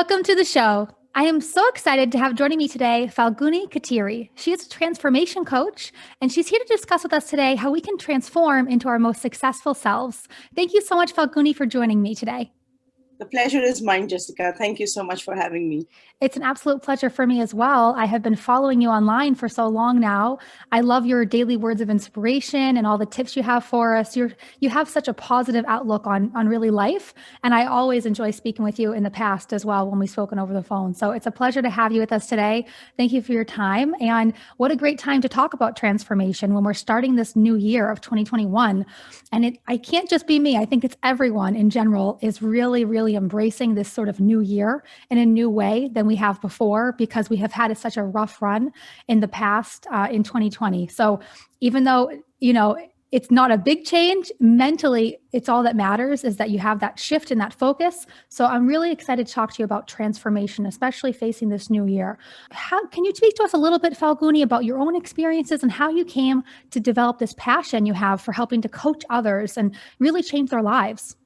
Welcome to the show. I am so excited to have joining me today Falguni Katira. She is a transformation coach, and she's here to discuss with us today how we can transform into our most successful selves. Thank you so much, Falguni, for joining me today. The pleasure is mine, Jessica. Thank you so much for having me. It's an absolute pleasure for me as well. I have been following you online for so long now. I love your daily words of inspiration and all the tips you have for us. You have such a positive outlook on really life. And I always enjoy speaking with you in the past as well when we've spoken over the phone. So it's a pleasure to have you with us today. Thank you for your time. And what a great time to talk about transformation when we're starting this new year of 2021. And I can't just be me. I think it's everyone in general is really, really embracing this sort of new year in a new way than we have before, because we have had such a rough run in the past in 2020. So even though, it's not a big change, mentally, it's all that matters is that you have that shift and that focus. So I'm really excited to talk to you about transformation, especially facing this new year. Can you speak to us a little bit, Falguni, about your own experiences and how you came to develop this passion you have for helping to coach others and really change their lives?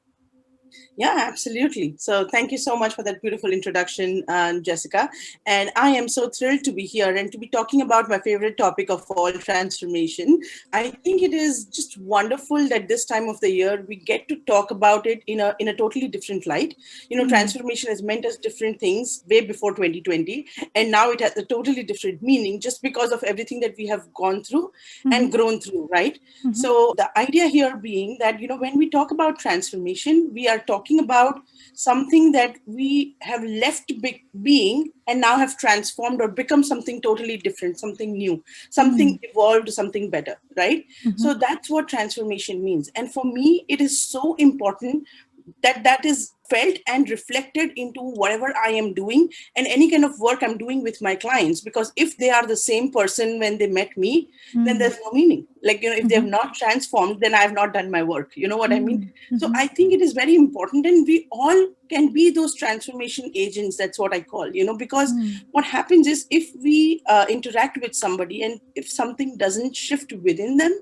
Yeah, absolutely. So thank you so much for that beautiful introduction, Jessica. And I am so thrilled to be here and to be talking about my favorite topic of all, transformation. I think it is just wonderful that this time of the year we get to talk about it in a totally different light. Transformation has meant us different things way before 2020, and now it has a totally different meaning just because of everything that we have gone through and grown through, right? So the idea here being that, when we talk about transformation, we are talking about something that we have left being and now have transformed or become something totally different, something new, something evolved, something better, right? So that's what transformation means. And for me, it is so important that is felt and reflected into whatever I am doing and any kind of work I'm doing with my clients. Because if they are the same person when they met me, then there's no meaning. Like, if they have not transformed, then I have not done my work. You know what I mean? So I think it is very important, and we all can be those transformation agents. That's what I call, because what happens is if we interact with somebody and if something doesn't shift within them,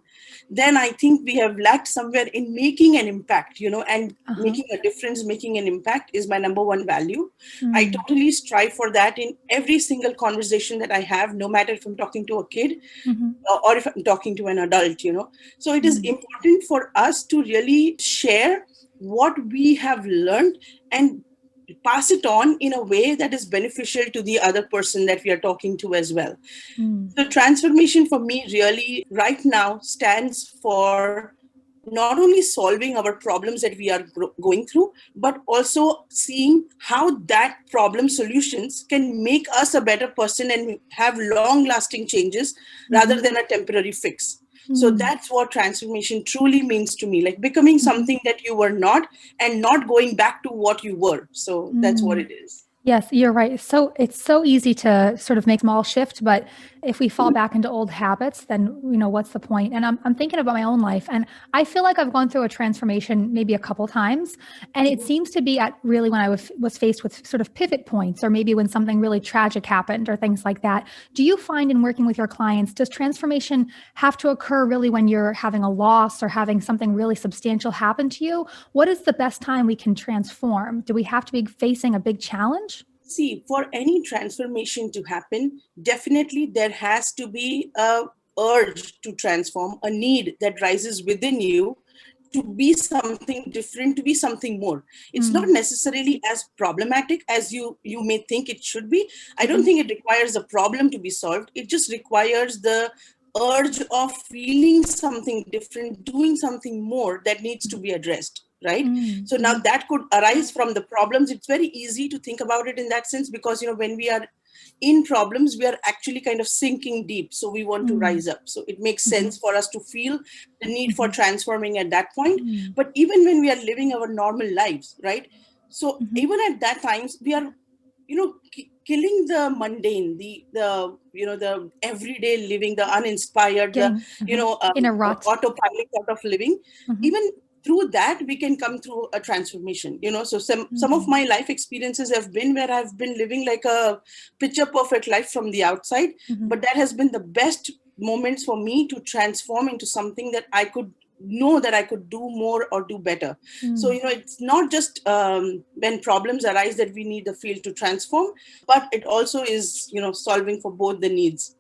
then I think we have lacked somewhere in making an impact, and making a difference, making an impact is my number one value. I totally strive for that in every single conversation that I have, no matter if I'm talking to a kid or if I'm talking to an adult, So it is important for us to really share what we have learned and pass it on in a way that is beneficial to the other person that we are talking to as well. The transformation for me really right now stands for not only solving our problems that we are going through, but also seeing how that problem solutions can make us a better person and have long-lasting changes rather than a temporary fix. So that's what transformation truly means to me, like becoming something that you were not and not going back to what you were. So that's what it is. Yes, you're right. So it's so easy to sort of make small shift, but if we fall back into old habits, then what's the point? And I'm thinking about my own life, and I feel like I've gone through a transformation maybe a couple times, and it seems to be at really when I was faced with sort of pivot points, or maybe when something really tragic happened, or things like that. Do you find in working with your clients, does transformation have to occur really when you're having a loss or having something really substantial happen to you? What is the best time we can transform? Do we have to be facing a big challenge? See, for any transformation to happen, definitely there has to be a urge to transform, a need that rises within you to be something different, to be something more. It's not necessarily as problematic as you may think it should be. I don't think it requires a problem to be solved. It just requires the urge of feeling something different, doing something more that needs to be addressed. Right? So now that could arise from the problems. It's very easy to think about it in that sense because, when we are in problems, we are actually kind of sinking deep. So we want to rise up. So it makes sense for us to feel the need for transforming at that point. But even when we are living our normal lives, right? So even at that times, we are, killing the mundane, the everyday living, the uninspired, in a rut, autopilot sort of living. Even through that, we can come through a transformation, so some of my life experiences have been where I've been living like a picture perfect life from the outside, but that has been the best moments for me to transform into something that I could know that I could do more or do better. So, Mm. it's not just when problems arise that we need the field to transform, but it also is, solving for both the needs.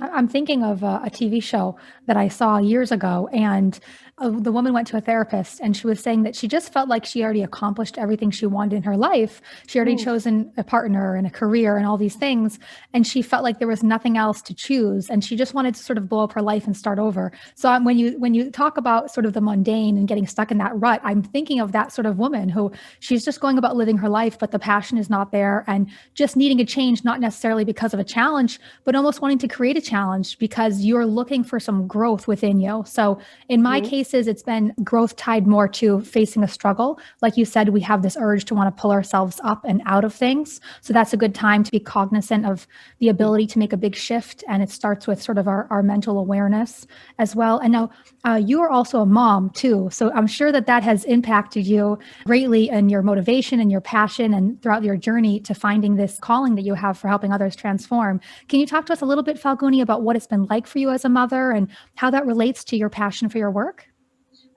I'm thinking of a TV show that I saw years ago, and the woman went to a therapist, and she was saying that she just felt like she already accomplished everything she wanted in her life. She already Mm, chosen a partner and a career and all these things, and she felt like there was nothing else to choose, and she just wanted to sort of blow up her life and start over. So when you talk about sort of the mundane and getting stuck in that rut, I'm thinking of that sort of woman who she's just going about living her life, but the passion is not there, and just needing a change, not necessarily because of a challenge, but almost wanting to create a challenge because you're looking for some growth within you. So in my mhm, cases, it's been growth tied more to facing a struggle. Like you said, we have this urge to want to pull ourselves up and out of things. So that's a good time to be cognizant of the ability to make a big shift. And it starts with sort of our mental awareness as well. And now you are also a mom too. So I'm sure that that has impacted you greatly in your motivation and your passion and throughout your journey to finding this calling that you have for helping others transform. Can you talk to us a little bit, Falguni, about what it's been like for you as a mother and how that relates to your passion for your work?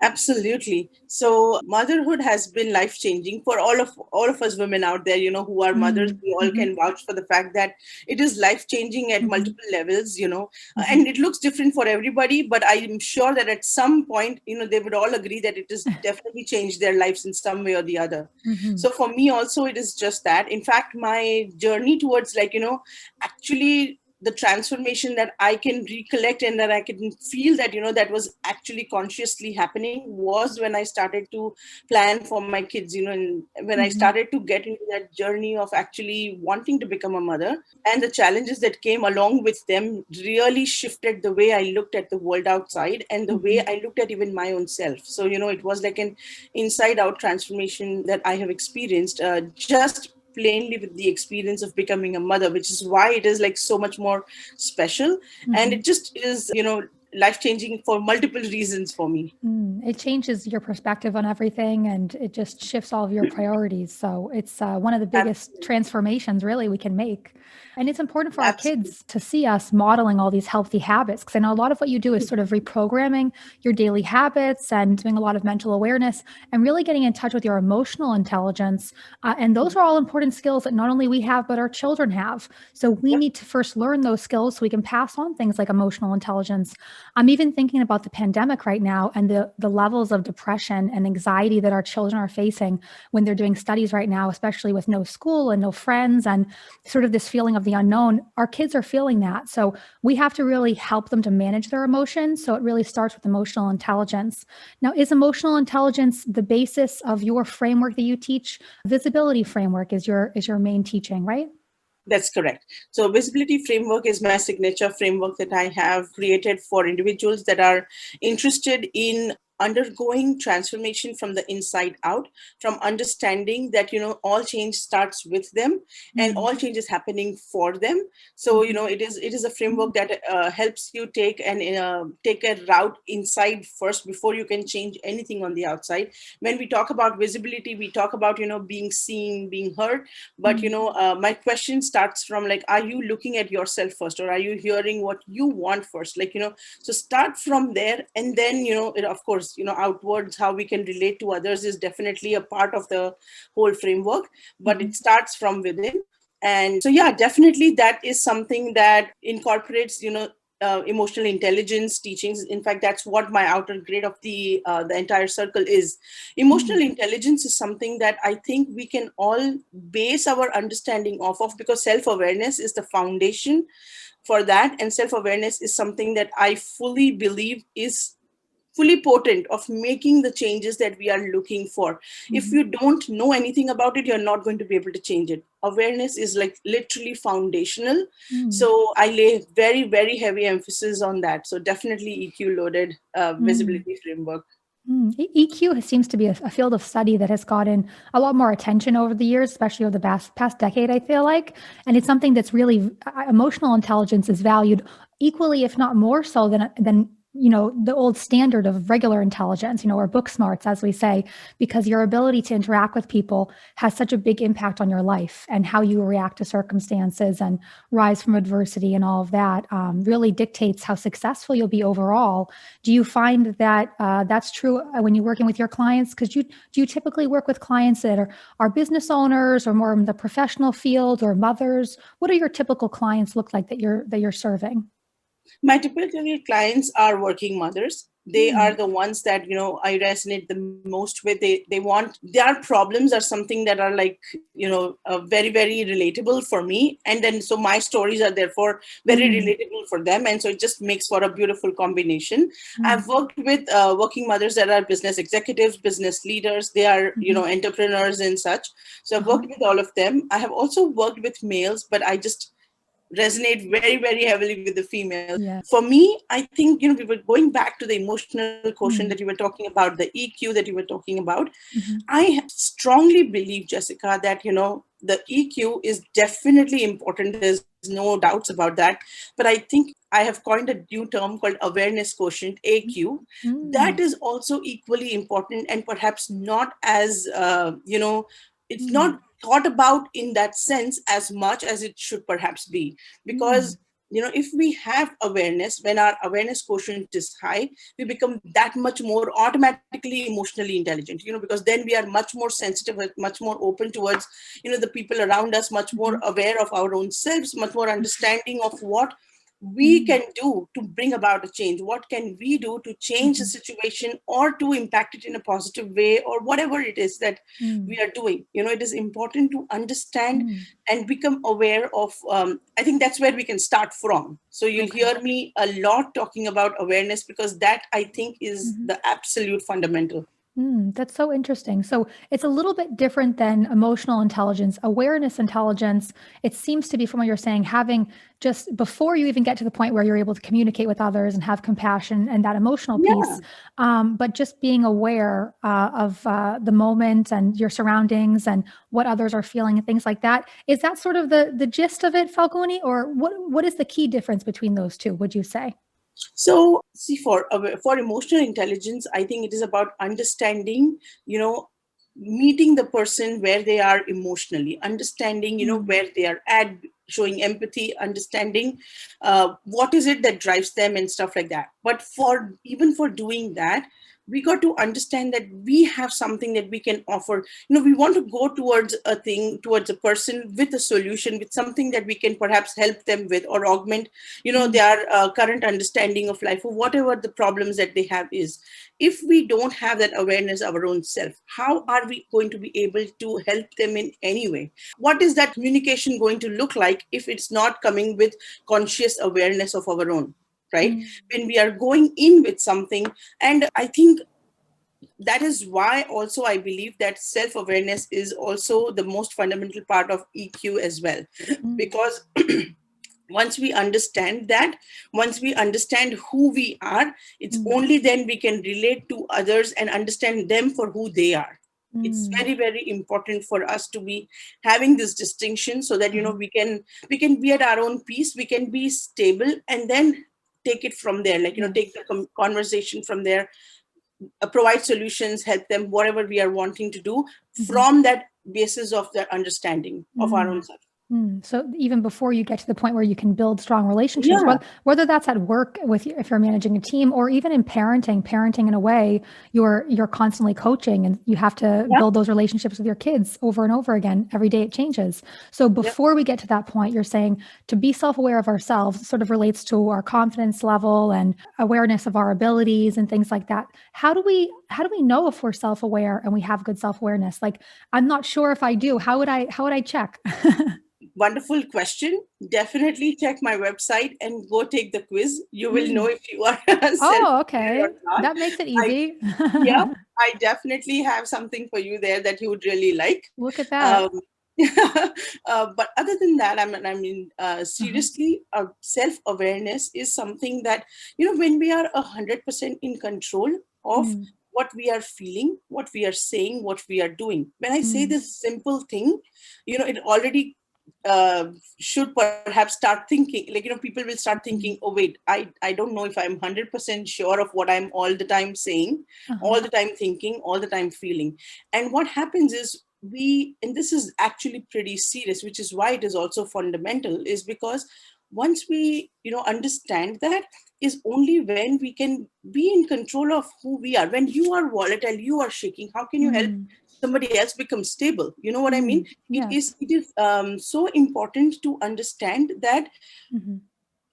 Absolutely. So motherhood has been life changing for all of us women out there, who are mothers. Mm, We all mhm, can vouch for the fact that it is life changing at mhm, multiple levels, mhm, and it looks different for everybody. But I'm sure that at some point, they would all agree that it has definitely changed their lives in some way or the other. mhm, So for me also, it is just that. In fact, my journey towards, like, actually the transformation that I can recollect and that I can feel that, that was actually consciously happening was when I started to plan for my kids, and when I mhm, started to get into that journey of actually wanting to become a mother, and the challenges that came along with them really shifted the way I looked at the world outside and the way mhm, I looked at even my own self. So, it was like an inside out transformation that I have experienced, just plainly with the experience of becoming a mother, which is why it is like so much more special. And mhm. it just is, life changing for multiple reasons for me. It changes your perspective on everything and it just shifts all of your priorities. So it's one of the biggest Absolutely. transformations really we can make. And it's important for our Absolutely. kids to see us modeling all these healthy habits. Because I know a lot of what you do is sort of reprogramming your daily habits and doing a lot of mental awareness and really getting in touch with your emotional intelligence. And those are all important skills that not only we have, but our children have. So we Yep. need to first learn those skills so we can pass on things like emotional intelligence. I'm even thinking about the pandemic right now and the levels of depression and anxiety that our children are facing when they're doing studies right now, especially with no school and no friends and sort of this feeling of the unknown. Our kids are feeling that. So we have to really help them to manage their emotions. So it really starts with emotional intelligence. Now, is emotional intelligence the basis of your framework that you teach? Visibility framework is your main teaching, right? That's correct. So, visibility framework is my signature framework that I have created for individuals that are interested in undergoing transformation from the inside out, from understanding that, all change starts with them and Mm, all change is happening for them. So, mhm, it is a framework that helps you take a route inside first before you can change anything on the outside. When we talk about visibility, we talk about, being seen, being heard, but mm, my question starts from, like, are you looking at yourself first, or are you hearing what you want first? Like, so start from there, and then, of course, outwards how we can relate to others is definitely a part of the whole framework, but mhm, it starts from within. And so, yeah, definitely that is something that incorporates, emotional intelligence teachings. In fact, that's what my outer grade of the entire circle is. Emotional mm, intelligence is something that I think we can all base our understanding off of, because self-awareness is the foundation for that, and self-awareness is something that I fully believe is fully potent of making the changes that we are looking for. If mhm. you don't know anything about it, you're not going to be able to change it. Awareness is like literally foundational. Mm, So I lay very, very heavy emphasis on that. So definitely EQ loaded mm, visibility framework. EQ seems to be a field of study that has gotten a lot more attention over the years, especially over the past decade, I feel like. And it's something that's really emotional intelligence is valued equally, if not more so than the old standard of regular intelligence, or book smarts, as we say, because your ability to interact with people has such a big impact on your life, and how you react to circumstances and rise from adversity and all of that really dictates how successful you'll be overall. Do you find that that's true when you're working with your clients? Because do you typically work with clients that are business owners, or more in the professional field, or mothers? What do your typical clients look like that you're serving? My typical clients are working mothers. They are Mm, the ones that I resonate the most with. They want, their problems are something that are like very very relatable for me, and then so my stories are therefore very mm, relatable for them, and so it just makes for a beautiful combination. I've mm, worked with working mothers that are business executives, business leaders. They are mhm, entrepreneurs and such. So I've uh-huh. worked with all of them. I have also worked with males, but I just resonate very very heavily with the females. Yeah. For me, I think we were going back to the emotional quotient that Mm, you were talking about, the EQ that you were talking about. mhm, I strongly believe, Jessica, that the EQ is definitely important. There's no doubts about that. But I think I have coined a new term called awareness quotient, AQ. That mm, is also equally important, and perhaps not as it's mm, not thought about in that sense as much as it should perhaps be. mm, Because if we have awareness, when our awareness quotient is high, we become that much more automatically emotionally intelligent, because then we are much more sensitive, much more open towards the people around us, much more mhm, aware of our own selves, much more understanding of what we mm, can do to bring about a change, what can we do to change the mhm, situation or to impact it in a positive way, or whatever it is that mm, we are doing. It is important to understand mm. and become aware of. I think that's where we can start from. So you'll Okay. hear me a lot talking about awareness, because that, I think, is Mhm. the absolute fundamental. That's so interesting. So it's a little bit different than emotional intelligence. Awareness intelligence, it seems to be, from what you're saying, having just before you even get to the point where you're able to communicate with others and have compassion and that emotional Yeah. piece, but just being aware of the moment and your surroundings and what others are feeling and things like that. Is that sort of the gist of it, Falguni? Or what is the key difference between those two, would you say? So, see, for emotional intelligence, I think it is about understanding, you know, meeting the person where they are emotionally, understanding, Mm, where they are at, showing empathy, understanding what is it that drives them and stuff like that. But for even for doing that, we got to understand that we have something that we can offer. We want to go towards a thing, towards a person with a solution, with something that we can perhaps help them with or augment mm, their current understanding of life, or whatever the problems that they have is. If we don't have that awareness of our own self, how are we going to be able to help them in any way? What is that communication going to look like if it's not coming with conscious awareness of our own, right? mm, When we are going in with something. And I think that is why also I believe that self awareness is also the most fundamental part of EQ as well. mm, Because once we understand that, once we understand who we are, it's mm, only then we can relate to others and understand them for who they are. It's mm. very very important for us to be having this distinction, so that Uh-huh. we can be at our own peace, we can be stable, and then take it from there, like take Yes. the conversation from there, provide solutions, help them, whatever we are wanting to do, Mhm. from that basis of the understanding of our own Mm. self. So even before you get to the point where you can build strong relationships, Yeah. whether that's at work with if you're managing a team, or even in parenting in a way, you're constantly coaching, and you have to Yeah. build those relationships with your kids over and over again. Every day it changes. So Yeah. before we get to that point, you're saying to be self-aware of ourselves sort of relates to our confidence level and awareness of our abilities and things like that. How do we know if we're self-aware and we have good self-awareness? Like, I'm not sure if I do. How would I check? Wonderful question. Definitely check my website and go take the quiz. You will know Mm. if you are Oh, self-aware or okay. not. That makes it I easy. Yeah, I definitely have something for you there that you would really like. Look at that. Um, but other than that, Uh-huh. seriously, self-awareness is something that when we are 100% in control of Mm, what we are feeling, what we are saying, what we are doing. When I say mm, this simple thing, it already should perhaps start thinking, like, people will start thinking, Mhm. oh wait, I don't know if I'm 100% sure of what I'm all the time saying, Uh-huh. all the time thinking, all the time feeling. And what happens is, and this is actually pretty serious, which is why it is also fundamental, is because once we understand that, is only when we can be in control of who we are. When you are volatile, you are shaking, how can you help Mm. somebody else become stable? You know what I mean? Mm. Yes. It is so important to understand that. Hmm.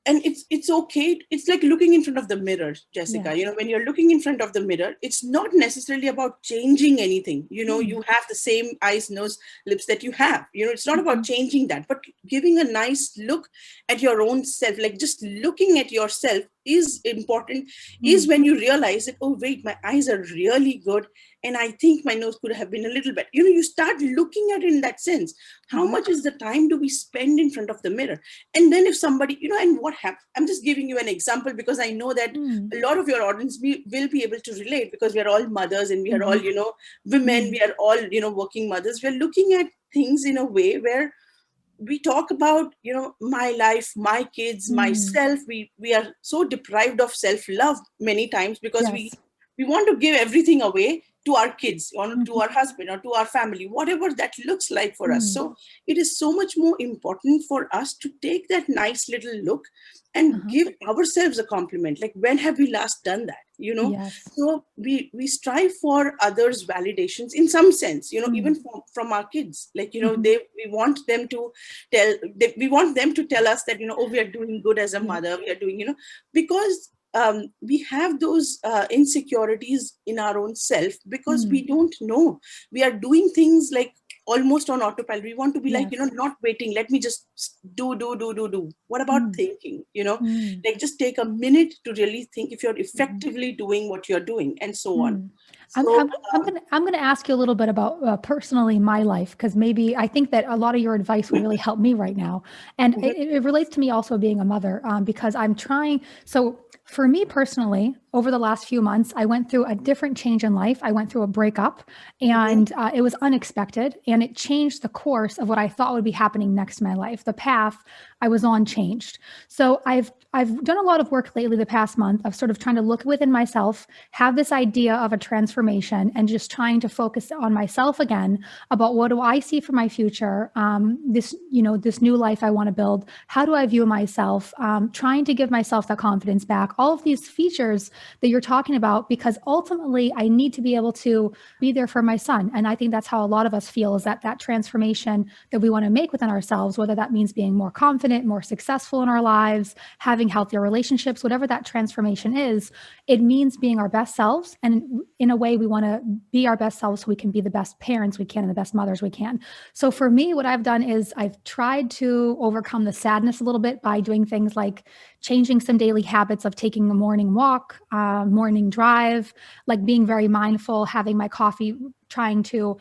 And it's okay, it's like looking in front of the mirror, Jessica. Yes. When you're looking in front of the mirror, it's not necessarily about changing anything. Mm. You have the same eyes, nose, lips that you have. It's not about Hmm. changing that, but giving a nice look at your own self. Like, just looking at yourself is important. Is Mm. when you realize that, oh wait, my eyes are really good, and I think my nose could have been a little better. You start looking at it in that sense. How Uh-huh. much is the time do we spend in front of the mirror? And then if somebody, and what happens, I'm just giving you an example because I know that Mm. a lot of your audience will be able to relate, because we are all mothers, and we are all, Hmm. women, Mm. we are all, working mothers. We're looking at things in a way where we talk about, my life, my kids, Mm. myself. We are so deprived of self love many times, because we Yes. we want to give everything away to our kids, or to Hmm. our husband, or to our family, whatever that looks like for us. Mm. So it is so much more important for us to take that nice little look and Uh-huh. give ourselves a compliment. Like, when have we last done that? Yes. So we strive for others validations in some sense, even Mm. from our kids. Like, Hmm. they we want them to we want them to tell us that, oh, we are doing good as a Yeah. mother, we are doing, because we have those insecurities in our own self, because Mm. we don't know. We are doing things like almost on autopilot. We want to be like, Yes. not waiting, let me just do. What about Mm. thinking? Mm. Like, just take a minute to really think if you're Hmm. effectively doing what you're doing, and so on. Mm. I'm, So, I'm, I'm gonna ask you a little bit about personally my life, because maybe I think that a lot of your advice would really help me right now, and mhm, it relates to me also being a mother, because I'm trying. So for me personally, over the last few months, I went through a different change in life. I went through a breakup, mhm, and it was unexpected, and it changed the course of what I thought would be happening next in my life. The path I was on changed. So I've done a lot of work lately the past month of sort of trying to look within myself, have this idea of a transformation, and just trying to focus on myself again about what do I see for my future, this new life I want to build. How do I view myself? Trying to give myself that confidence back. All of these features that you're talking about, because ultimately I need to be able to be there for my son. And I think that's how a lot of us feel, is that transformation that we want to make within ourselves, whether that means being more confident, more successful in our lives, having healthier relationships, whatever that transformation is, it means being our best selves. And in a way, we want to be our best selves so we can be the best parents we can and the best mothers we can. So for me, what I've done is I've tried to overcome the sadness a little bit by doing things like changing some daily habits of taking a morning walk, morning drive, like being very mindful, having my coffee, trying to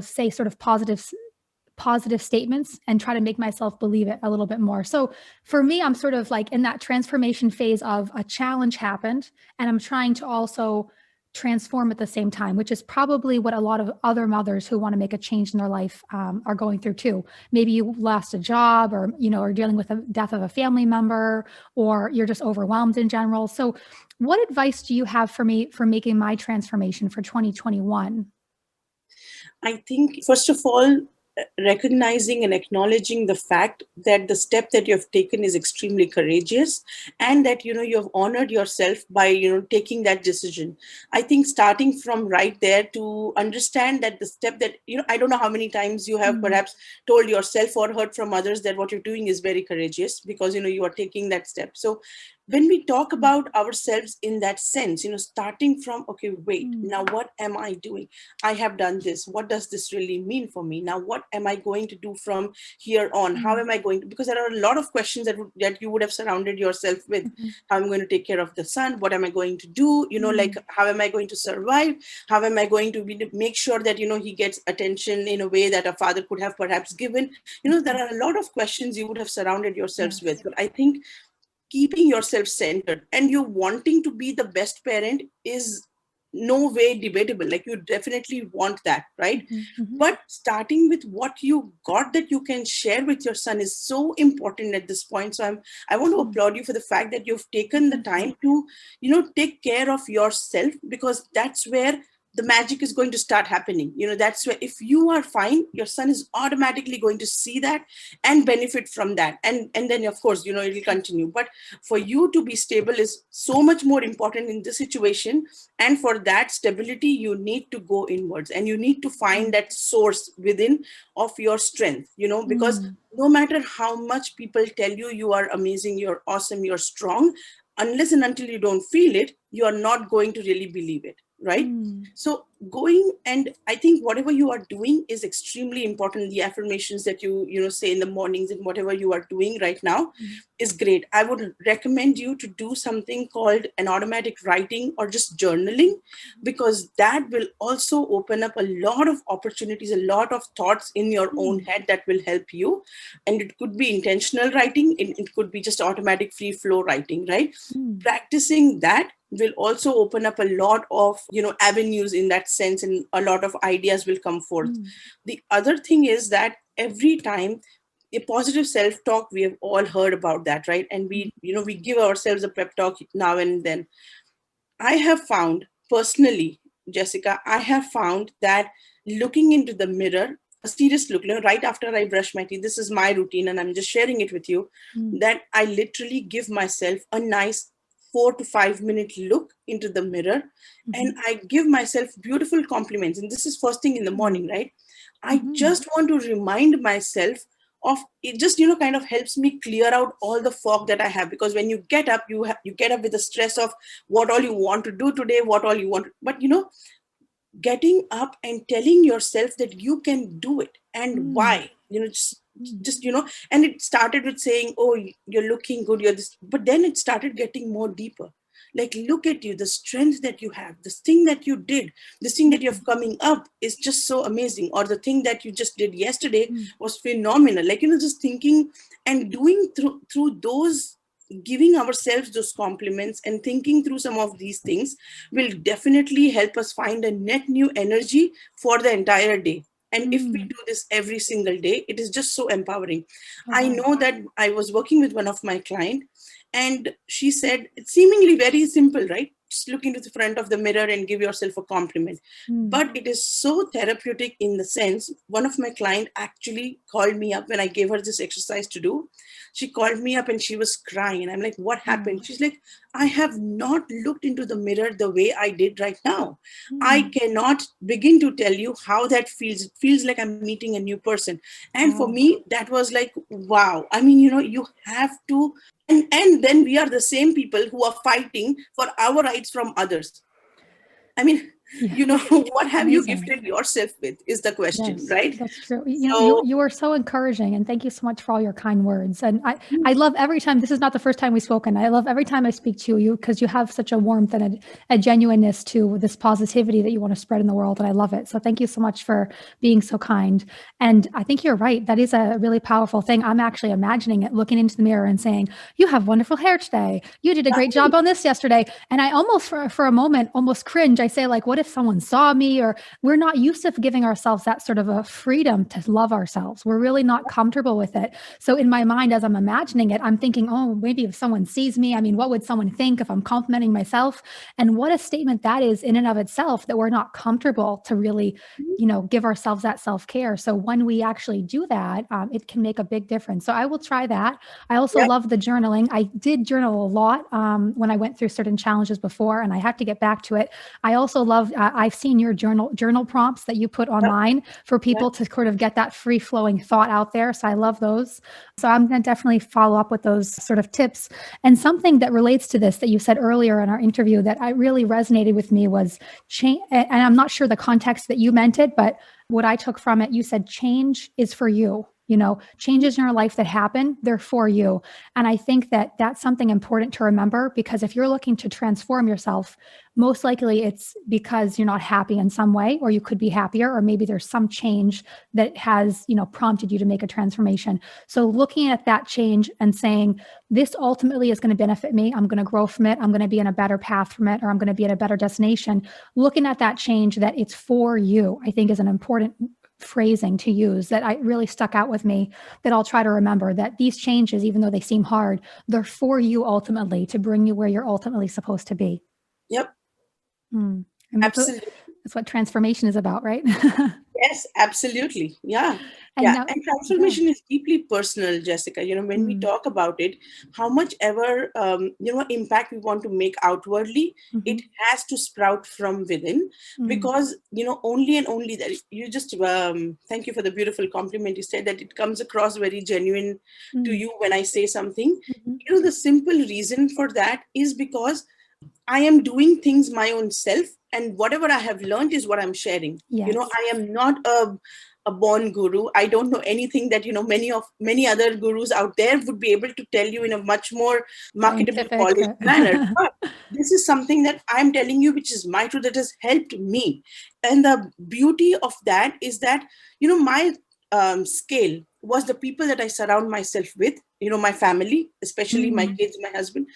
say sort of positive statements and try to make myself believe it a little bit more. So for me, I'm sort of like in that transformation phase of a challenge happened, and I'm trying to also transform at the same time, which is probably what a lot of other mothers who want to make a change in their life are going through too. Maybe you lost a job, or are dealing with the death of a family member, or you're just overwhelmed in general. So what advice do you have for me for making my transformation for 2021? I think, first of all, recognizing and acknowledging the fact that the step that you have taken is extremely courageous, and that you have honored yourself by taking that decision. I think starting from right there, to understand that the step that I don't know how many times you have Mm. perhaps told yourself or heard from others that what you're doing is very courageous, because you are taking that step. So when we talk Mm. about ourselves in that sense, starting from, okay, wait, Mm. now what am I doing? I have done this. What does this really mean for me? Now, what am I going to do from here on? How Mm. am I going to? Because there are a lot of questions that you would have surrounded yourself with. Mhm. How am I going to take care of the son? What am I going to do? Like, Mm. how am I going to survive? How am I going to make sure that he gets attention in a way that a father could have perhaps given? There Mhm. are a lot of questions you would have surrounded yourselves with. Yes. But I think keeping yourself centered and you wanting to be the best parent is no way debatable. Like, you definitely want that, right? Mm-hmm. But starting with what you got that you can share with your son is so important at this point. So I want to applaud you for the fact that you've taken the time to, take care of yourself, because that's where the magic is going to start happening. That's where, if you are fine, your son is automatically going to see that and benefit from that. And then, of course, it will continue. But for you to be stable is so much more important in this situation. And for that stability, you need to go inwards, and you need to find that source within of your strength, because no matter how much people tell you you are amazing, you're awesome, you're strong, unless and until you don't feel it, you are not going to really believe it, right? So going, and I think whatever you are doing is extremely important. The affirmations that you say in the mornings, and whatever you are doing right now is great. I would recommend you to do something called an automatic writing or just journaling, because that will also open up a lot of opportunities, a lot of thoughts in your own head that will help you. And it could be intentional writing, it could be just automatic free flow writing, right? Practicing that will also open up a lot of avenues in that sense, and a lot of ideas will come forth. The other thing is that every time a positive self-talk, we have all heard about that, right? And we give ourselves a pep talk now and then. I have found personally, Jessica, I have found that looking into the mirror, a serious look, right after I brush my teeth, this is my routine and I'm just sharing it with you, that I literally give myself a nice 4 to 5 minute look into the mirror, and I give myself beautiful compliments. And this is first thing in the morning, right? I just want to remind myself of it. Just kind of helps me clear out all the fog that I have, because when you get up, you get up with the stress of what all you want to do today, what all you want, but getting up and telling yourself that you can do it, and why, just and it started with saying, oh, you're looking good, you're this, but then it started getting more deeper. Like, look at you, the strength that you have, this thing that you did, this thing that you're coming up is just so amazing, or the thing that you just did yesterday was phenomenal. Like, just thinking and doing through those, giving ourselves those compliments and thinking through some of these things will definitely help us find a net new energy for the entire day. And if we do this every single day, it is just so empowering. I know that I was working with one of my clients, and she said, it's seemingly very simple, right? Just look into the front of the mirror and give yourself a compliment. But it is so therapeutic, in the sense, one of my clients actually called me up when I gave her this exercise to do. She called me up and she was crying. And I'm like, what happened? She's like, I have not looked into the mirror the way I did right now. I cannot begin to tell you how that feels. It feels like I'm meeting a new person. And for me, that was like, wow. I mean, you have to, and then we are the same people who are fighting for our rights from others. I mean, what have you gifted yourself with is the question, Yes, right? that's true. So, You are so encouraging, and thank you so much for all your kind words. And I love every time. This is not the first time we've spoken. I love every time I speak to you, because you have such a warmth and a genuineness to this positivity that you want to spread in the world, and I love it. So thank you so much for being so kind. And I think you're right. That is a really powerful thing. I'm actually imagining it, looking into the mirror and saying, "You have wonderful hair today. You did a great job on this yesterday." And I almost, for a moment, almost cringe. I say, like, what if someone saw me? Or we're not used to giving ourselves that sort of a freedom to love ourselves. We're really not comfortable with it. So in my mind, as I'm imagining it, I'm thinking, oh, maybe if someone sees me, I mean, what would someone think if I'm complimenting myself? And what a statement that is in and of itself, that we're not comfortable to really, give ourselves that self-care. So when we actually do that, it can make a big difference. So I will try that. I also love the journaling. I did journal a lot when I went through certain challenges before, and I have to get back to it. I also love, I've seen your journal prompts that you put online for people to sort of get that free flowing thought out there. So I love those. So I'm going to definitely follow up with those sort of tips. And something that relates to this that you said earlier in our interview that I really resonated with me was change. And I'm not sure the context that you meant it, but what I took from it, you said change is for you. changes in your life that happen, they're for you. And I think that that's something important to remember, because if you're looking to transform yourself, most likely it's because you're not happy in some way, or you could be happier, or maybe there's some change that has, prompted you to make a transformation. So looking at that change and saying, this ultimately is going to benefit me. I'm going to grow from it. I'm going to be in a better path from it, or I'm going to be at a better destination. Looking at that change, that it's for you, I think is an important phrasing to use that I really stuck out with me, that I'll try to remember, that these changes, even though they seem hard, they're for you ultimately, to bring you where you're ultimately supposed to be. Yep. And that's what transformation is about, right? Yes, absolutely. Yeah. And And transformation is deeply personal, Jessica. When we talk about it, how much ever, impact we want to make outwardly, it has to sprout from within, because, only and only that. You just, thank you for the beautiful compliment. You said that it comes across very genuine to you when I say something. The simple reason for that is because I am doing things my own self, and whatever I have learned is what I'm sharing. Yes. I am not a born guru. I don't know anything that many other gurus out there would be able to tell you in a much more marketable, polished manner. But this is something that I'm telling you, which is my truth, that has helped me. And the beauty of that is that my scale was the people that I surround myself with. My family, especially my kids, my husband.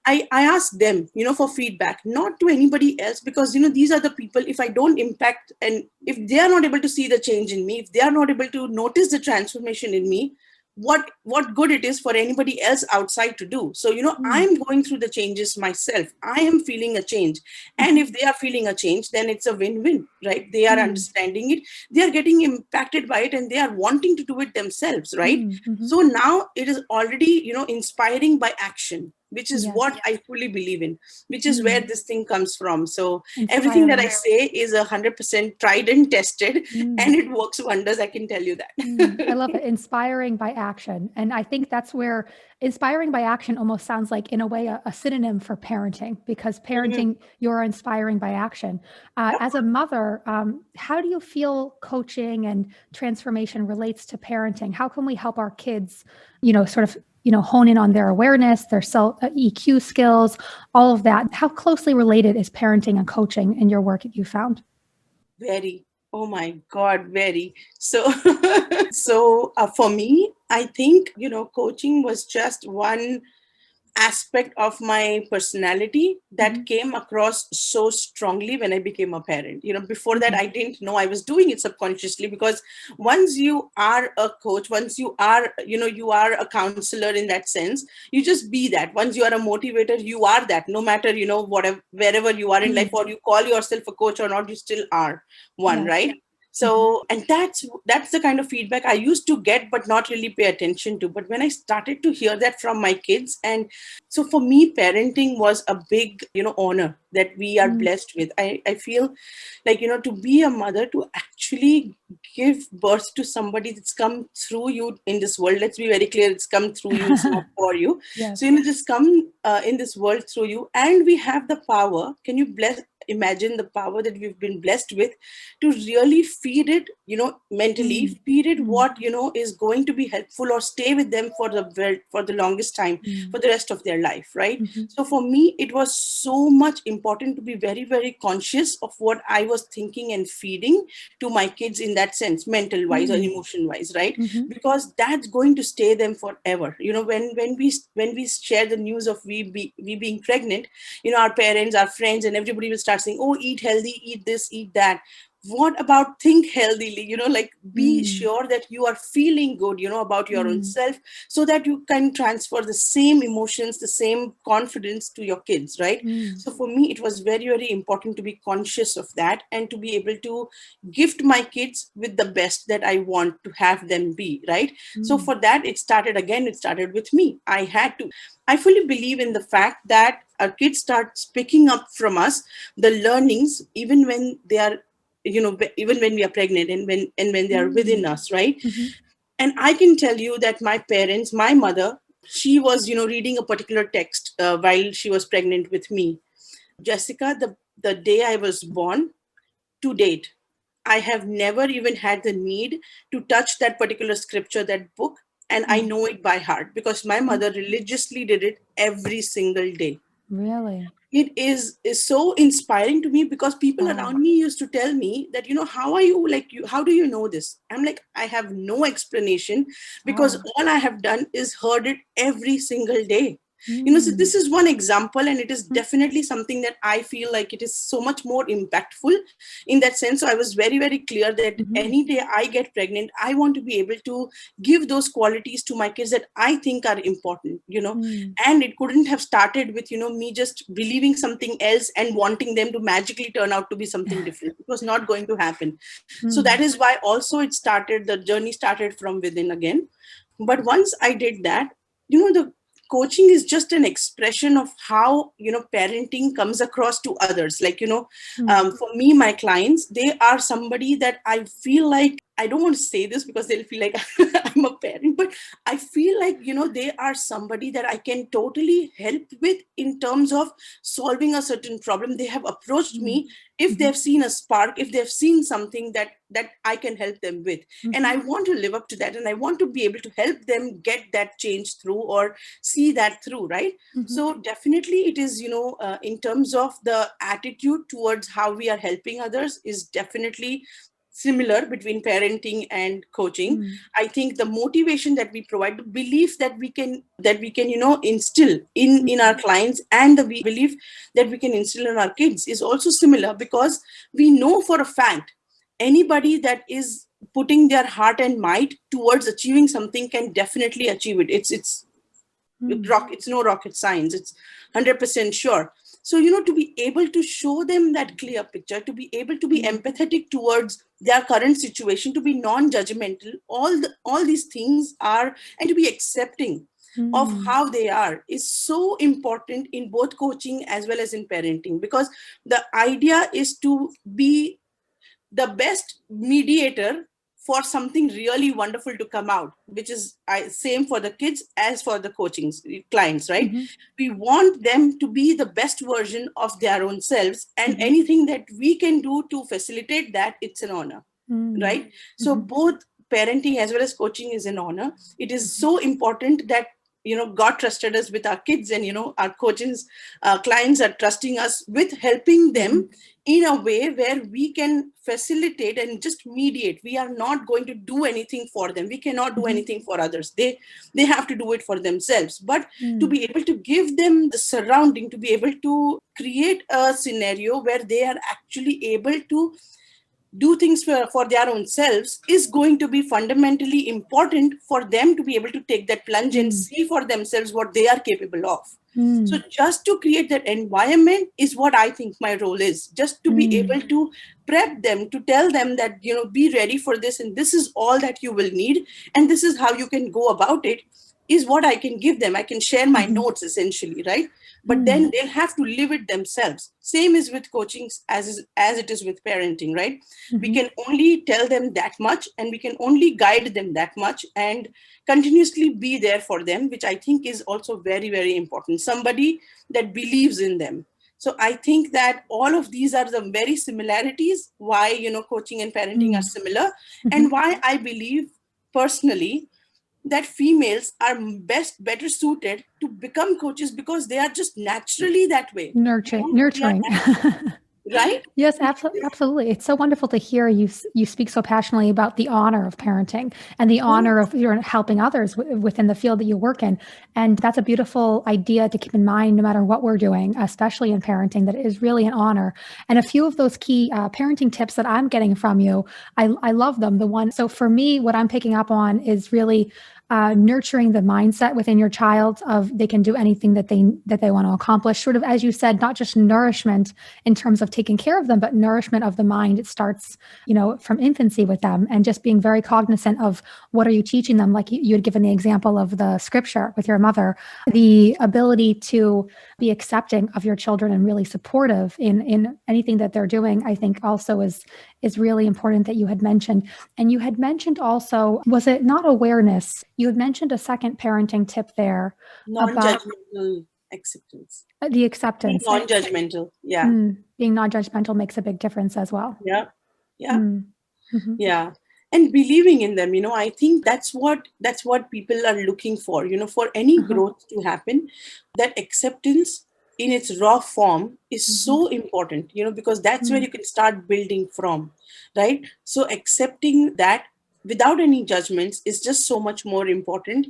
I ask them, for feedback, not to anybody else, because, these are the people, if I don't impact, and if they are not able to see the change in me, if they are not able to notice the transformation in me, what good it is for anybody else outside to do. So, I'm going through the changes myself. I am feeling a change. And if they are feeling a change, then it's a win-win, right? They are understanding it. They are getting impacted by it, and they are wanting to do it themselves, right? So now it is already, inspiring by action, which is what I fully believe in, which is where this thing comes from. So everything that I say is 100% tried and tested, and it works wonders. I can tell you that. I love it. Inspiring by action. And I think that's where inspiring by action almost sounds like, in a way, a synonym for parenting, because parenting, you're inspiring by action. As a mother, how do you feel coaching and transformation relates to parenting? How can we help our kids, sort of, hone in on their awareness, their self EQ skills, all of that? How closely related is parenting and coaching in your work that you found? Very. Oh my God, very. So for me, I think, coaching was just one aspect of my personality that came across so strongly when I became a parent. Before that, I didn't know I was doing it subconsciously, because once you are a coach, once you are, you are a counselor in that sense, you just be that. Once you are a motivator, you are that, no matter, whatever, wherever you are in life, or you call yourself a coach or not, you still are one, right? So, and that's the kind of feedback I used to get, but not really pay attention to. But when I started to hear that from my kids, and so for me, parenting was a big, honor that we are blessed with. I feel like, to be a mother, to actually give birth to somebody that's come through you in this world. Let's be very clear, it's come through you, it's not for you. So, just come in this world through you, and we have the power. Can you imagine the power that we've been blessed with, to really feed it, mentally feed it what, is going to be helpful, or stay with them for the longest time, for the rest of their life, right? So for me, it was so much important to be very, very conscious of what I was thinking and feeding to my kids, in that sense, mental wise or emotion wise, right? Because that's going to stay them forever. When we share the news of we being pregnant, our parents, our friends, and everybody will start saying, oh, eat healthy, eat this, eat that. What about think healthily, like be sure that you are feeling good, about your own self, so that you can transfer the same emotions, the same confidence to your kids, right? So for me, it was very, very important to be conscious of that, and to be able to gift my kids with the best that I want to have them be, right? So for that, it started with me. I fully believe in the fact that our kids start picking up from us the learnings, even when they are, even when we are pregnant, and when they are within us, right? And I can tell you that my mother, she was, reading a particular text while she was pregnant with me. Jessica, the day I was born, to date, I have never even had the need to touch that particular scripture, that book, and I know it by heart because my mother religiously did it every single day. Really? It is so inspiring to me because people Wow. around me used to tell me that, how are you, like, how do you know this? I'm like, I have no explanation because Wow. all I have done is heard it every single day. So Mm. this is one example, and it is Mm. definitely something that I feel like it is so much more impactful in that sense. So I was very, very clear that Mhm. any day I get pregnant, I want to be able to give those qualities to my kids that I think are important. Mm. And it couldn't have started with me just believing something else and wanting them to magically turn out to be something different. It was not going to happen. So that Mm. is why also the journey started from within again. But once I did that, the coaching is just an expression of how parenting comes across to others. Like, Mm. for me, my clients, they are somebody that I feel like, I don't want to say this because they'll feel like I'm a parent, but I feel like they are somebody that I can totally help with in terms of solving a certain problem. They have approached Mm. me if Mhm. they've seen a spark, if they've seen something that I can help them with. And Mhm. I want to live up to that, and I want to be able to help them get that change through or see that through, right? Mhm. So definitely it is, in terms of the attitude towards how we are helping others is definitely similar between parenting and coaching. Mm. I think the motivation that we provide, the belief that we can instill in our Mhm. clients, and the belief that we can instill in our kids is also similar, because we know for a fact anybody that is putting their heart and might towards achieving something can definitely achieve it. Mm. It's no rocket science. It's 100% sure. So to be able to show them that clear picture, to be able to be Mm. empathetic towards their current situation, to be non-judgmental, all these things are, and to be accepting of Mm. how they are, is so important in both coaching as well as in parenting, because the idea is to be the best mediator for something really wonderful to come out, which is same for the kids as for the coaching clients, right? Mhm. We want them to be the best version of their own selves, and Mhm. anything that we can do to facilitate that, it's an honor, Mm. right? So Mhm. both parenting as well as coaching is an honor. It is Mhm. so important that God trusted us with our kids, and our coaches, clients are trusting us with helping them Mhm. in a way where we can facilitate and just mediate. We are not going to do anything for them. We cannot do Mhm. anything for others. They have to do it for themselves. But to Mm. be able to give them the surrounding, to be able to create a scenario where they are actually able to do things for their own selves, is going to be fundamentally important for them to be able to take that plunge and Mm. see for themselves what they are capable of. So Mm. just to create that environment is what I think my role is, just to be Mm. able to prep them, to tell them that be ready for this, and this is all that you will need, and this is how you can go about it, is what I can give them. I can share my Mhm. notes essentially, right? But Mm. then they'll have to live it themselves. Same is with coaching as it is with parenting, right? We Mhm. can only tell them that much, and we can only guide them that much, and continuously be there for them, which I think is also very, very important. Somebody that believes in them. So I think that all of these are the very similarities why coaching and parenting are Mm. similar, and Mhm. why I believe personally that females are better suited to become coaches, because they are just naturally that way. Nurturing. They are Nurturing. right. Yes, absolutely. It's so wonderful to hear you speak so passionately about the honor of parenting and the Yeah. honor of helping others within the field that you work in. And that's a beautiful idea to keep in mind no matter what we're doing, especially in parenting, that it is really an honor. And a few of those key parenting tips that I'm getting from you, I love them. So for me, what I'm picking up on is really nurturing the mindset within your child of they can do anything that they want to accomplish. Sort of, as you said, not just nourishment in terms of taking care of them, but nourishment of the mind. It starts, from infancy with them, and just being very cognizant of what are you teaching them. Like you had given the example of the scripture with your mother, the ability to be accepting of your children and really supportive in anything that they're doing, I think also is really important that you had mentioned. And you had mentioned also, was it not awareness? You had mentioned a second parenting tip there about Non-judgmental acceptance. the Be acceptance. non-judgmental. Yeah. Being non-judgmental makes a big difference as well. Yeah. Yeah. Mm. Mhm. Yeah. And believing in them, I think that's what people are looking for, for any Uh-huh. growth to happen. That acceptance in its raw form is Mhm. so important, because that's where Mm. you can start building from, right? So accepting that without any judgments is just so much more important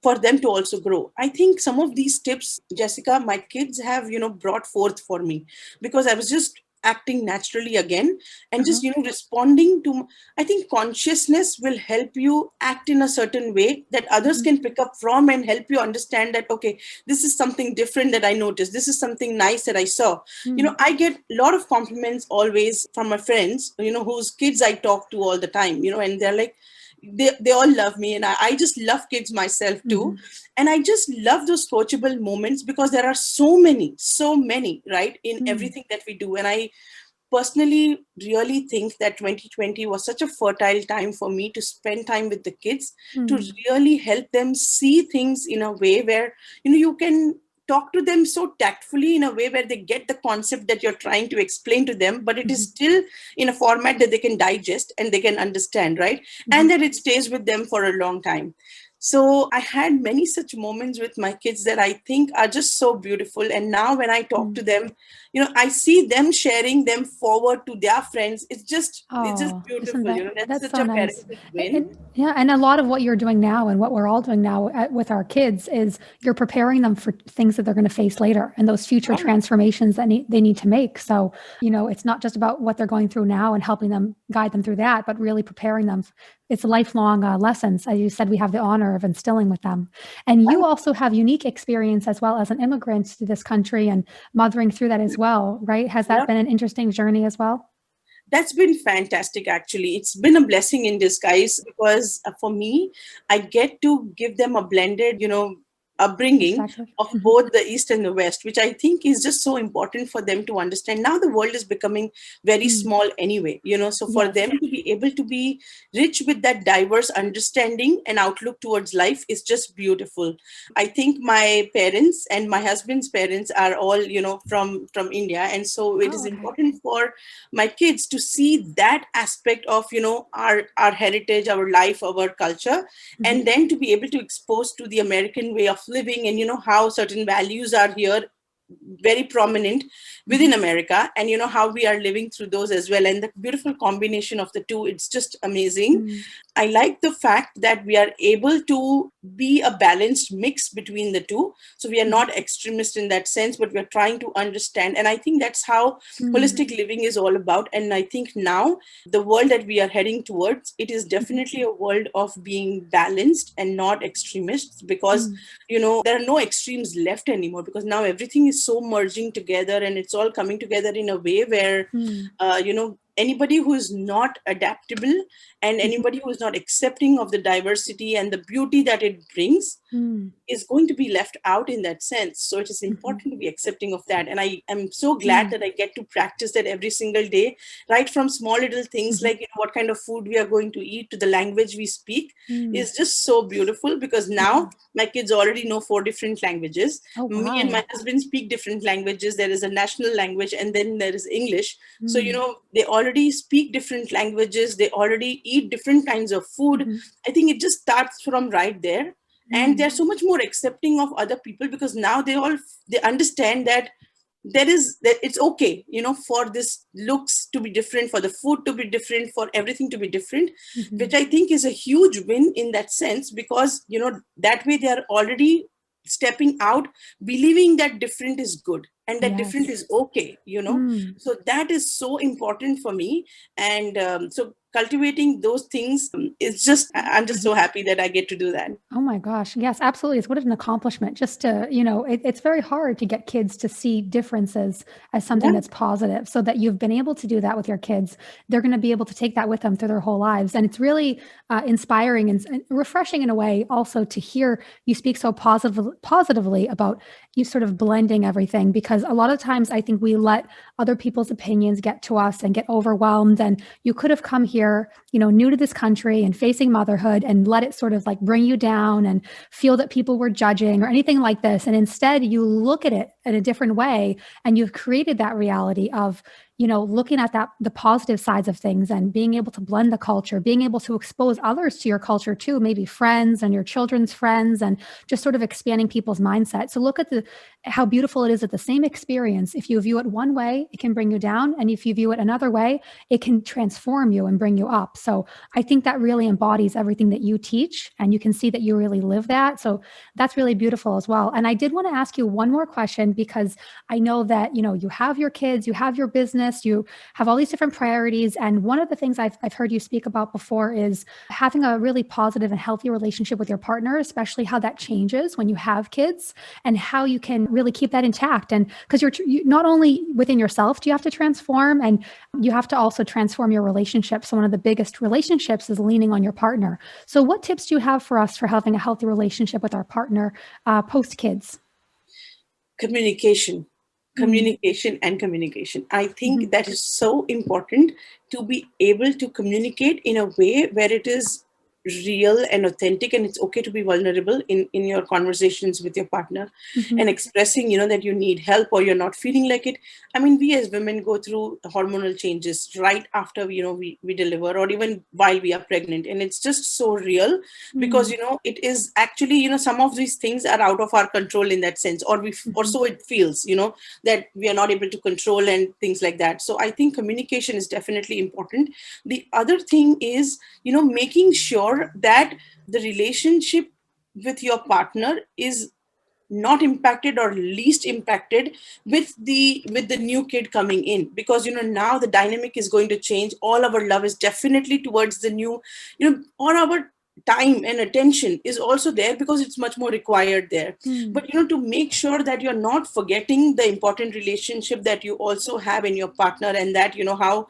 for them to also grow. I think some of these tips, Jessica, my kids have, brought forth for me, because I was just acting naturally again, and Uh-huh. just, responding to, I think consciousness will help you act in a certain way that others Mhm. can pick up from and help you understand that, okay, this is something different that I noticed. This is something nice that I saw. Mm. I get a lot of compliments always from my friends, whose kids I talk to all the time, and they're like, they all love me, and I just love kids myself too. Mhm. And I just love those coachable moments, because there are so many, right, in Mm. everything that we do. And I personally really think that 2020 was such a fertile time for me to spend time with the kids, to Mm. really help them see things in a way where, you can talk to them so tactfully, in a way where they get the concept that you're trying to explain to them, but it is Mhm. still in a format that they can digest and they can understand, right? And Mhm. that it stays with them for a long time. So I had many such moments with my kids that I think are just so beautiful. And now when I talk Mm. to them, I see them sharing them forward to their friends. It's just Oh, isn't beautiful. that That's that's such so a nice? parental And win. yeah, and a lot of what you're doing now and what we're all doing now with our kids is you're preparing them for things that they're going to face later and those future Yeah. transformations that they need to make. So, it's not just about what they're going through now and helping them guide them through that, but really preparing them. It's lifelong lessons. As you said, we have the honor of instilling with them. And you also have unique experience as well as an immigrant to this country and mothering through that as well, right? Has that Yeah. been an interesting journey as well? That's been fantastic, actually. It's been a blessing in disguise, because for me, I get to give them a blended, upbringing Perspective. of Mhm. both the East and the West, which I think is just so important for them to understand. Now the world is becoming very Mm. small anyway, so for Yes. them to be able to be rich with that diverse understanding and outlook towards life is just beautiful. I think my parents and my husband's parents are all, from India. And so it Oh, is okay. important for my kids to see that aspect of, our heritage, our life, our culture, Mhm. and then to be able to expose to the American way of living, and how certain values are here very prominent Mhm. within America, and how we are living through those as well. And the beautiful combination of the two, it's just amazing. Mm. I like the fact that we are able to be a balanced mix between the two. So we are Mhm. not extremist in that sense, but we're trying to understand. And I think that's how Mm. holistic living is all about. And I think now the world that we are heading towards, it is Mhm. definitely a world of being balanced and not extremists, because, Mm. there are no extremes left anymore, because now everything is so merging together, and it's all coming together in a way where, Mm. anybody who is not adaptable, and Mhm. anybody who is not accepting of the diversity and the beauty that it brings, Mm. is going to be left out in that sense. So it is Mhm. important to be accepting of that. And I am so glad Mm. that I get to practice that every single day, right from small little things Mhm. like, what kind of food we are going to eat, to the language we speak, Mm. is just so beautiful, because now Mhm. my kids already know 4 different languages. Oh, Me and my wow. husband speak different languages. There is a national language, and then there is English. So, Mm. they already speak different languages. They already eat different kinds of food. Mhm. I think it just starts from right there. And Mm. they're so much more accepting of other people, because now they understand that that it's okay, for this looks to be different, for the food to be different, for everything to be different, which Mhm. I think is a huge win in that sense, because, that way they are already stepping out, believing that different is good and that different Yes. is okay. Mm. So that is so important for me. And so cultivating those things, is just, I'm just Mhm. so happy that I get to do that. Oh my gosh. Yes, absolutely. It's what an accomplishment just to, it's very hard to get kids to see differences as something Yeah. that's positive so that you've been able to do that with your kids. They're going to be able to take that with them through their whole lives. And it's really inspiring and refreshing in a way also to hear you speak so positively about you sort of blending everything, because a lot of times I think we let other people's opinions get to us and get overwhelmed. And you could have come here, new to this country and facing motherhood and let it sort of like bring you down and feel that people were judging or anything like this. And instead you look at it in a different way, and you've created that reality of, looking at the positive sides of things and being able to blend the culture, being able to expose others to your culture too, maybe friends and your children's friends, and just sort of expanding people's mindset. So look at how beautiful it is that the same experience, if you view it one way, it can bring you down. And if you view it another way, it can transform you and bring you up. So I think that really embodies everything that you teach, and you can see that you really live that. So that's really beautiful as well. And I did want to ask you one more question, because I know that, you have your kids, you have your business, you have all these different priorities. And one of the things I've heard you speak about before is having a really positive and healthy relationship with your partner, especially how that changes when you have kids, and how you can really keep that intact. And because you not only within yourself do you have to transform, and you have to also transform your relationship. So one of the biggest relationships is leaning on your partner. So what tips do you have for us for having a healthy relationship with our partner post kids? Communication. Communication and communication. I think that is so important, to be able to communicate in a way where it is real and authentic, and it's okay to be vulnerable in your conversations with your partner, and expressing, that you need help or you're not feeling like it. I mean, we as women go through hormonal changes right after, we deliver, or even while we are pregnant, and it's just so real, because it is actually, some of these things are out of our control in that sense, or so it feels, that we are not able to control and things like that. So I think communication is definitely important. The other thing is, making sure that the relationship with your partner is not impacted or least impacted with the new kid coming in, because now the dynamic is going to change. All our love is definitely towards the new, all our time and attention is also there, because it's much more required there. But to make sure that you're not forgetting the important relationship that you also have in your partner, and that how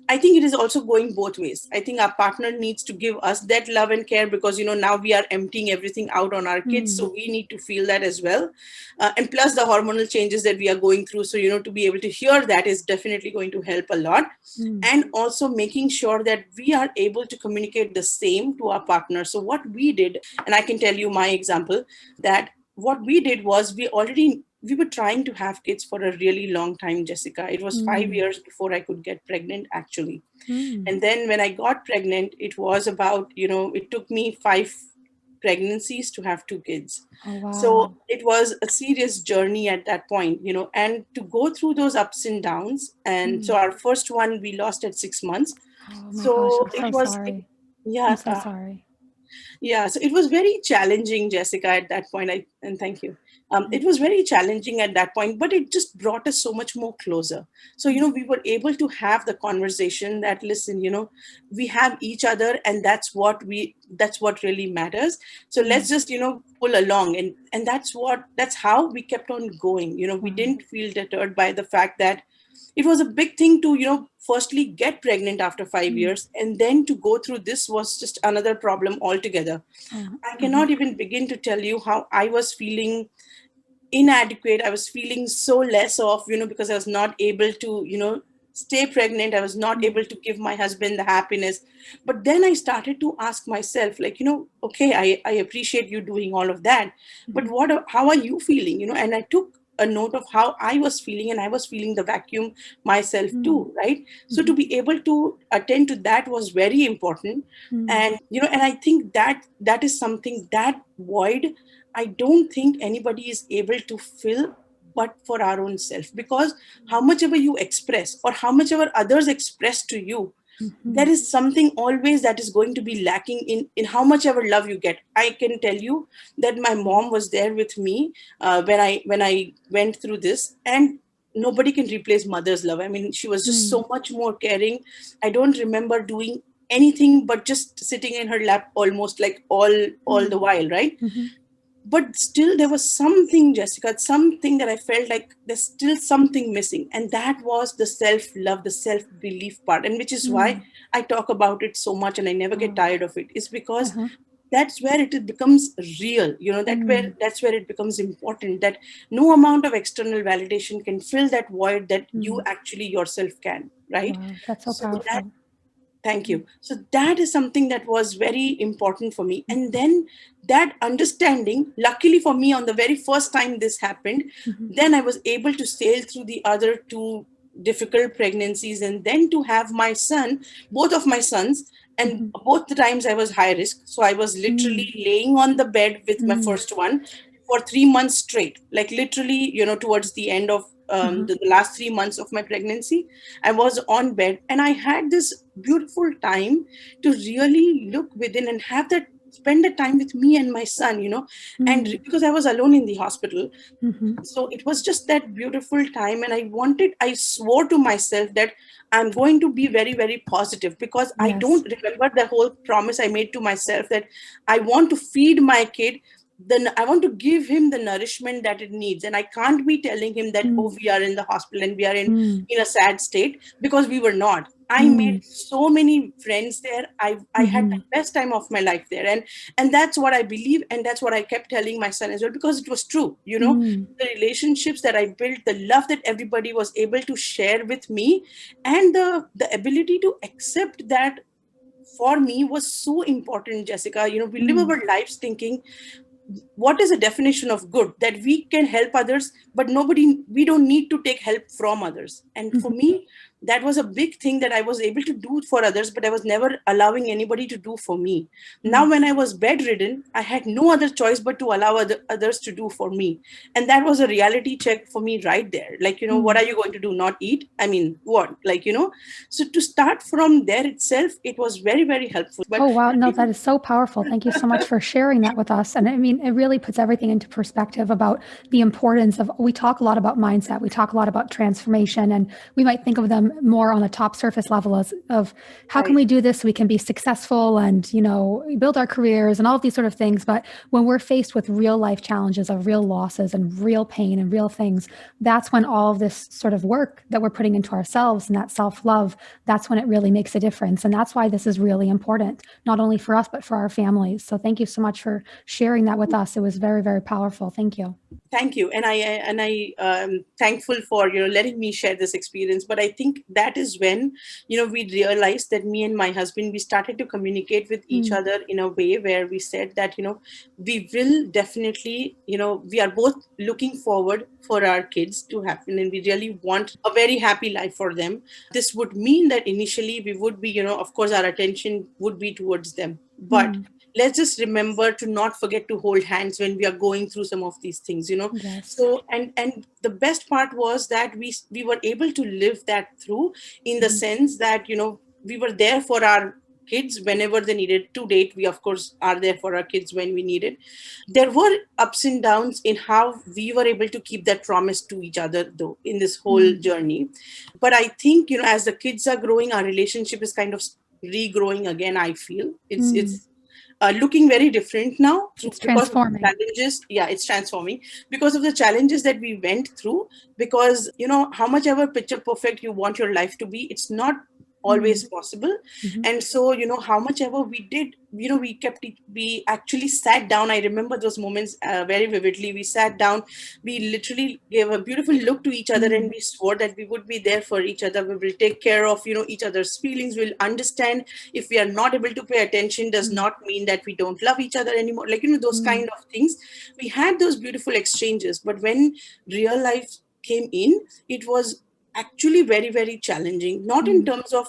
I think it is also going both ways. I think our partner needs to give us that love and care, because now we are emptying everything out on our kids, so we need to feel that as well. And plus the hormonal changes that we are going through, so to be able to hear that is definitely going to help a lot. And also making sure that we are able to communicate the same to our partner. So what we did, and I can tell you my example, that what we did was, we were trying to have kids for a really long time, Jessica. It was 5 years before I could get pregnant, actually. And then when I got pregnant, it was about, it took me 5 pregnancies to have 2 kids. Oh, wow. So it was a serious journey at that point, and to go through those ups and downs. And so our first one we lost at 6 months. Oh my So gosh, I'm it so was, sorry. yeah. I'm so sorry. Yeah, so it was very challenging, Jessica, at that point. And thank you. It was very challenging at that point, but it just brought us so much more closer. So, we were able to have the conversation that, listen, we have each other, and that's what really matters. So let's just, pull along. And that's how we kept on going. We didn't feel deterred by the fact that it was a big thing to firstly get pregnant after 5 years, and then to go through this was just another problem altogether. I cannot even begin to tell you how I was feeling inadequate. I was feeling so less of, because I was not able to stay pregnant. I was not able to give my husband the happiness. But then I started to ask myself, like, okay, I appreciate you doing all of that, but how are you feeling? And I took a note of how I was feeling, and I was feeling the vacuum myself too, right? So to be able to attend to that was very important. And and I think that is something, that void, I don't think anybody is able to fill but for our own self. Because how much ever you express, or how much ever others express to you, there is something always that is going to be lacking in how much ever love you get. I can tell you that my mom was there with me when I went through this, and nobody can replace mother's love. I mean, she was just so much more caring. I don't remember doing anything but just sitting in her lap almost, like all the while, right? But still there was something, Jessica, something that I felt like there's still something missing, and that was the self love, the self belief part. And which is why I talk about it so much, and I never get tired of it, is because that's where it becomes real, that's where it becomes important, that no amount of external validation can fill that void that you actually yourself can, right? Wow, that's so So that powerful. Thank you. So that is something that was very important for me. And then that understanding, luckily for me, on the very first time this happened, Mm-hmm. then I was able to sail through the other two difficult pregnancies, and then to have my son, both of my sons, and Mm-hmm. both the times I was high risk. So I was literally laying on the bed with my Mm-hmm. first one for 3 months straight, like literally, towards the end of Uh-huh. the last 3 months of my pregnancy. I was on bed, and I had this beautiful time to really look within and have that, spend the time with me and my son, and Mm-hmm. because I was alone in the hospital. Mm-hmm. So it was just that beautiful time, and I swore to myself that I'm going to be very, very positive, because I Yes. don't remember the whole promise I made to myself that I want to feed my kid, then I want to give him the nourishment that it needs, and I can't be telling him that, oh, Mm-hmm. we are in the hospital and we are Mm-hmm. in a sad state, because we were not. I made Mm-hmm. so many friends there. I had the Mm-hmm. best time of my life there, and that's what I believe, and that's what I kept telling my son as well, because it was true. The relationships that I built, the love that everybody was able to share with me, and the ability to accept that, for me, was so important, Jessica. We live Mm-hmm. our lives thinking, what is the definition of good, that we can help others, but we don't need to take help from others. And for Mm-hmm. me, that was a big thing, that I was able to do for others, but I was never allowing anybody to do for me. Now when I was bedridden, I had no other choice but to allow others to do for me. And that was a reality check for me right there. Like, what Mm-hmm. are you going to do, not eat? I mean, what, like, so to start from there itself, it was very, very helpful. But Oh, wow. No, that is so powerful. Thank you so much for sharing that with us. And I mean, it really puts everything into perspective about the importance of, we talk a lot about mindset, we talk a lot about transformation, and we might think of them more on a top surface level as of how can right. we do this so we can be successful and, build our careers and all of these sort of things. But when we're faced with real life challenges of real losses and real pain and real things, that's when all of this sort of work that we're putting into ourselves and that self-love, that's when it really makes a difference. And that's why this is really important, not only for us, but for our families. So thank you so much for sharing that with us. It was very, very powerful. Thank you. Thank you, and I thankful for letting me share this experience. But I think that is when we realized that, me and my husband, we started to communicate with each Mm, other in a way where we said that we will definitely, we are both looking forward for our kids to happen, and we really want a very happy life for them. This would mean that initially we would be, of course, our attention would be towards them, but mm, let's just remember to not forget to hold hands when we are going through some of these things. yes. So, and the best part was that we were able to live that through, in the Mhm, sense that we were there for our kids whenever they needed. To date, we of course are there for our kids when we needed. There were ups and downs in how we were able to keep that promise to each other, though, in this whole mm, journey. But I think, as the kids are growing, our relationship is kind of regrowing again. I feel it's mm. it's looking very different now, It's because of the transforming. challenges. Yeah, it's transforming because of the challenges that we went through. Because how much ever picture perfect you want your life to be, it's not always Mm, possible. mhm, And so how much ever we did, we actually sat down. I remember those moments very vividly. We sat down, we literally gave a beautiful look to each other, and mm, we swore that we would be there for each other. We will take care of each other's feelings. We'll understand. If we are not able to pay attention, does mm, not mean that we don't love each other anymore, like those mm, kind of things. We had those beautiful exchanges, but when real life came in, it was actually very, very challenging. Not in mm, terms of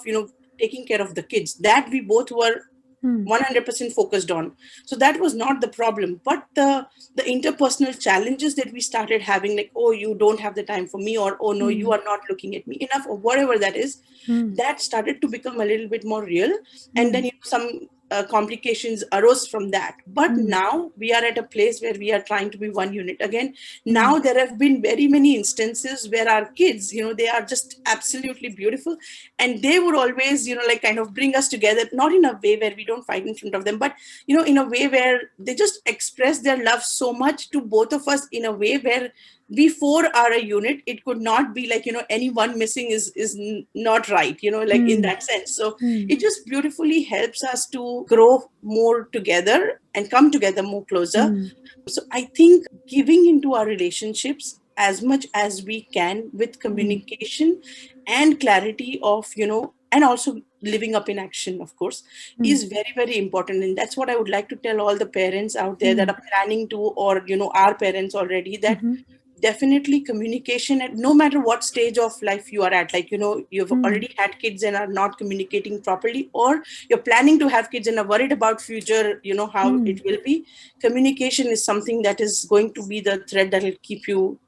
taking care of the kids, that we both were mm, 100% focused on. So that was not the problem, but the interpersonal challenges that we started having, like, oh, you don't have the time for me, or oh no, you mm, are not looking at me enough, or whatever that is, mm, that started to become a little bit more real. And then mm, some complications arose from that. But mm, now we are at a place where we are trying to be one unit again. mm, Now there have been very many instances where our kids, they are just absolutely beautiful, and they would always like kind of bring us together, not in a way where we don't fight in front of them, but in a way where they just express their love so much to both of us, in a way where we four are a unit. It could not be like any one missing is not right, like in mm, that sense. So mm, it just beautifully helps us to grow more together and come together more closer. mm, So I think giving into our relationships as much as we can, with mm, communication and clarity of, and also living up in action, of course, Mm, is very, very important. And that's what I would like to tell all the parents out there that mm, are planning to, or, are parents already, that mhm, definitely communication at no matter what stage of life you are at, like, you've mm, already had kids and are not communicating properly, or you're planning to have kids and are worried about future, how mm. it will be. Communication is something that is going to be the thread that will keep you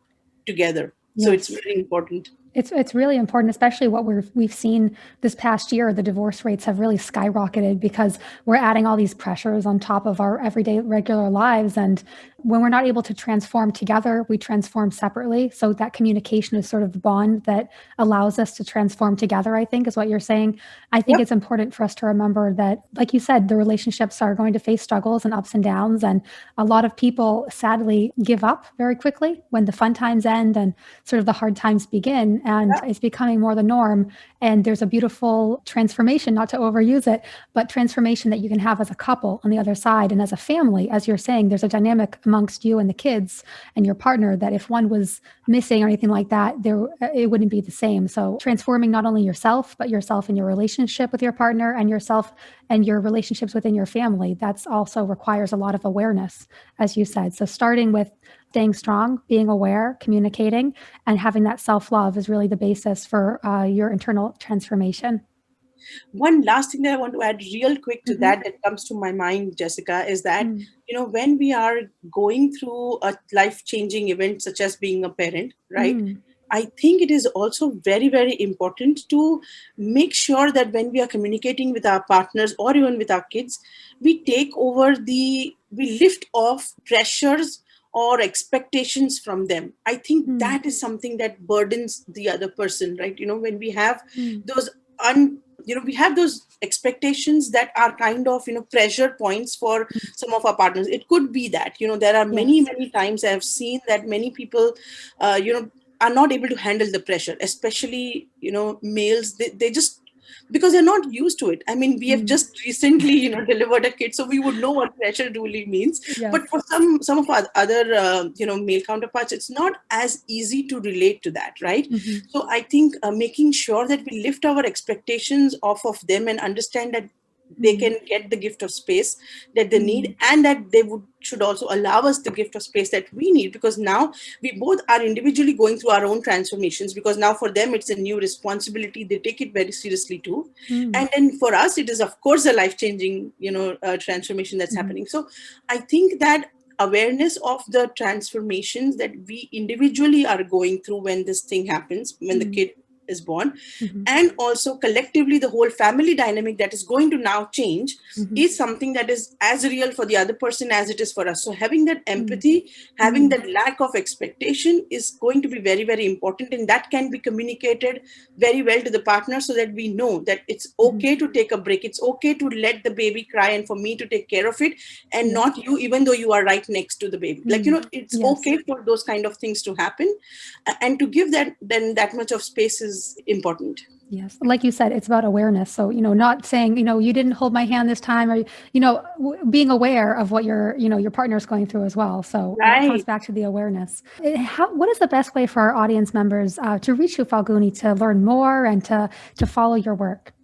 together. So it's Yes. very important. It's really important, especially what we've seen this past year. The divorce rates have really skyrocketed because we're adding all these pressures on top of our everyday regular lives. And when we're not able to transform together, we transform separately. So that communication is sort of the bond that allows us to transform together, I think, is what you're saying. I think Yep. it's important for us to remember that, like you said, the relationships are going to face struggles and ups and downs. And a lot of people sadly give up very quickly when the fun times end and sort of the hard times begin. And it's becoming more the norm. And there's a beautiful transformation, not to overuse it, but transformation that you can have as a couple on the other side. And as a family, as you're saying, there's a dynamic amongst you and the kids and your partner that if one was missing or anything like that, it wouldn't be the same. So transforming not only yourself, but yourself in your relationship with your partner and yourself and your relationships within your family, that's also requires a lot of awareness, as you said. So starting with staying strong, being aware, communicating, and having that self-love is really the basis for your internal transformation. One last thing that I want to add real quick to Mm-hmm. that comes to my mind, Jessica, is that, Mm, when we are going through a life changing event such as being a parent, right? mm, I think it is also very, very important to make sure that when we are communicating with our partners or even with our kids, we lift off pressures or expectations from them. I think mm, that is something that burdens the other person, right? When we have mm, those we have those expectations that are kind of pressure points for mm. some of our partners. It could be that there are many, Yes. many times I have seen that many people are not able to handle the pressure, especially males. They just, because they're not used to it. I mean, we have Mm. just recently delivered a kid, so we would know what pressure really means. Yes. But for some of our other male counterparts, it's not as easy to relate to that, right? Mm-hmm. So I think making sure that we lift our expectations off of them and understand that they Mm, can get the gift of space that they need, mm, and that they should also allow us the gift of space that we need, because now we both are individually going through our own transformations, because now for them it's a new responsibility. They take it very seriously too. mm, And then for us it is of course a life changing transformation that's mm, happening. So I think that awareness of the transformations that we individually are going through when this thing happens, when the mm, kid is born, mm, and also collectively the whole family dynamic that is going to now change, mm, is something that is as real for the other person as it is for us. So having that mm, empathy, having mm, that lack of expectation is going to be very, very important, and that can be communicated very well to the partner, so that we know that it's mm. okay to take a break, it's okay to let the baby cry and for me to take care of it, and Yes. not you, even though you are right next to the baby. Like, Mm. it's Yes. okay for those kind of things to happen, and to give that then that much of space is important. Yes. Like you said, it's about awareness. So, not saying, you didn't hold my hand this time, or, being aware of what your partner is going through as well. So it comes Right. back to the awareness. What is the best way for our audience members to reach you, Falguni, to learn more and to follow your work?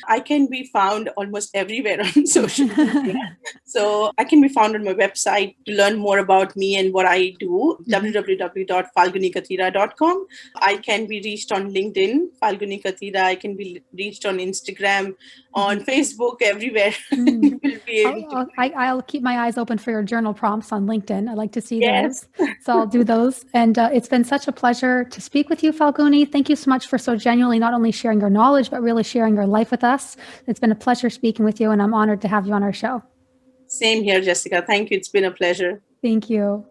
I can be found almost everywhere on social media. So I can be found on my website to learn more about me and what I do, Mhm. www.falgunikatira.com. I can be reached on LinkedIn, Falguni Katira. I can be reached on Instagram, on Mhm. Facebook, everywhere. Mm. You will be able to find. I'll keep my eyes open for your journal prompts on LinkedIn. I like to see Yes. those. So I'll do those. And it's been such a pleasure to speak with you, Falguni. Thank you so much for so genuinely not only sharing your knowledge, but really sharing your life with us. It's been a pleasure speaking with you, and I'm honored to have you on our show. Same here, Jessica. Thank you. It's been a pleasure. Thank you.